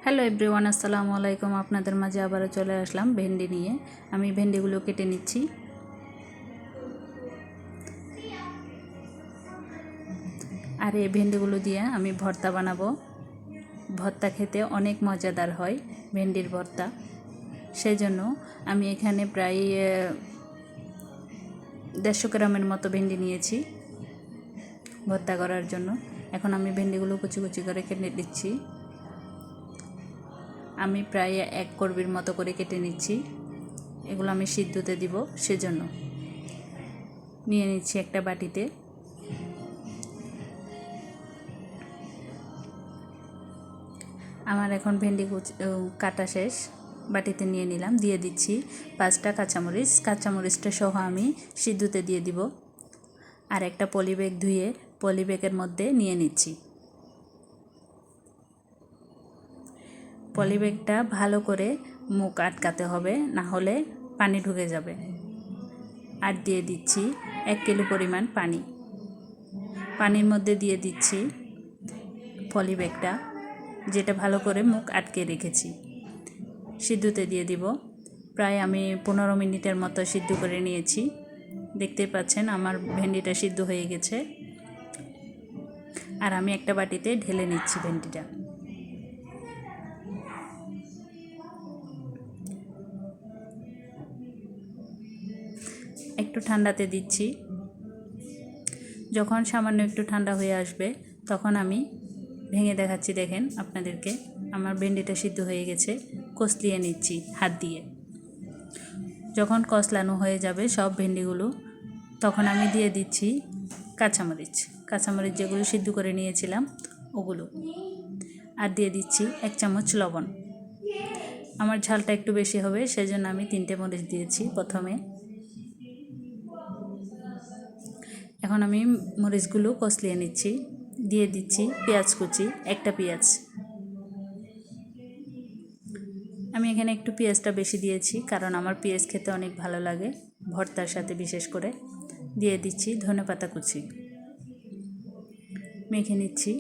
Hello everyone, আসসালামু আলাইকুম। আপনাদের মাঝে আবারও চলে আসলাম ভেন্ডি নিয়ে। আমি ভেন্ডিগুলো কেটে নিচ্ছি। আর এই ভেন্ডিগুলো দিয়ে আমি ভর্তা বানাবো। ভর্তা খেতে অনেক মজাদার হয় ভেন্ডির ভর্তা। সেই জন্য আমি এখানে প্রায় 150 গ্রামের মতো ভেন্ডি নিয়েছি ভর্তা করার জন্য। এখন আমি ভেন্ডিগুলো কুচি কুচি করে কেটে দিচ্ছি। আমি প্রায় 1 করবির মতো করে কেটে নিচ্ছি। এগুলো আমি সিদ্ধতে দিব, সেজন্য নিয়ে নিচ্ছি একটা বাটিতে। আমার এখন ভেন্ডি কাটা শেষ, বাটিতে নিয়ে নিলাম। দিয়ে দিচ্ছি 5টা কাঁচামরিচ। কাঁচামরিচটা সহ আমি সিদ্ধতে দিয়ে দিব। আর একটা পলিব্যাগ ধুয়ে পলিব্যাগের মধ্যে নিয়ে নিচ্ছি। পলিব্যাগটা ভালো করে মুখ আটকাতে হবে, না হলে পানি ঢুকে যাবে। আর দিয়ে দিচ্ছি 1 কিলো পরিমাণ পানি। পানির মধ্যে দিয়ে দিচ্ছি পলিব্যাগটা, যেটা ভালো করে মুখ আটকে রেখেছি। সিদ্ধতে দিয়ে দিব। প্রায় আমি 15 মিনিটের মতো সিদ্ধ করে নিয়েছি। দেখতে পাচ্ছেন আমার ভেন্ডিটা সিদ্ধ হয়ে গেছে। আর আমি একটা বাটিতে ঢেলে নিচ্ছি ভেন্ডিটা। একটু ঠান্ডাতে দিচ্ছি। যখন সামান্য একটু ঠান্ডা হয়ে আসবে তখন আমি ভেঙে দেখাচ্ছি। দেখেন আপনাদেরকে, আমার ভেন্ডিটা সিদ্ধ হয়ে গেছে। কষলিয়ে নিচ্ছি হাত দিয়ে। যখন কষলানো হয়ে যাবে সব ভেন্ডিগুলো, তখন আমি দিয়ে দিচ্ছি কাঁচামরিচ যেগুলো সিদ্ধ করে নিয়েছিলাম ওগুলো। আর দিয়ে দিচ্ছি 1 চামচ লবণ। আমার ঝালটা একটু বেশি হবে, সেজন্য আমি 3টে মরিচ দিয়েছি প্রথমে। এখন আমি মরিচগুলো কষলিয়ে নিচ্ছি। দিয়ে দিচ্ছি পেঁয়াজ কুচি, একটা পেঁয়াজ। আমি এখানে একটু পেঁয়াজটা বেশি দিয়েছি, কারণ আমার পেঁয়াজ খেতে অনেক ভালো লাগে ভর্তার সাথে বিশেষ করে। দিয়ে দিচ্ছি ধনেপাতা কুচি, মেখে নিচ্ছি।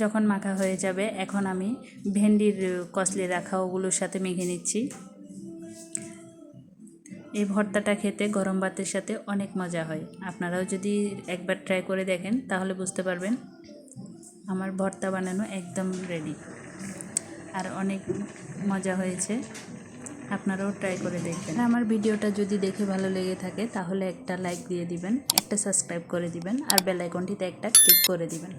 যখন মাখা হয়ে যাবে, এখন আমি ভেন্ডির কষলিয়ে রাখা ওগুলোর সাথে মেখে নিচ্ছি। এই ভর্তাটা খেতে গরম ভাতের সাথে অনেক মজা হয়। আপনারাও যদি একবার ট্রাই করে দেখেন তাহলে বুঝতে পারবেন। আমার ভর্তা বানানো একদম রেডি, আর অনেক মজা হয়েছে। আপনারাও ট্রাই করে দেখবেন। আমার ভিডিওটা যদি দেখে ভালো লেগে থাকে তাহলে একটা লাইক দিয়ে দিবেন, একটা সাবস্ক্রাইব করে দিবেন, আর বেল আইকনটিতে একটা ক্লিক করে দিবেন।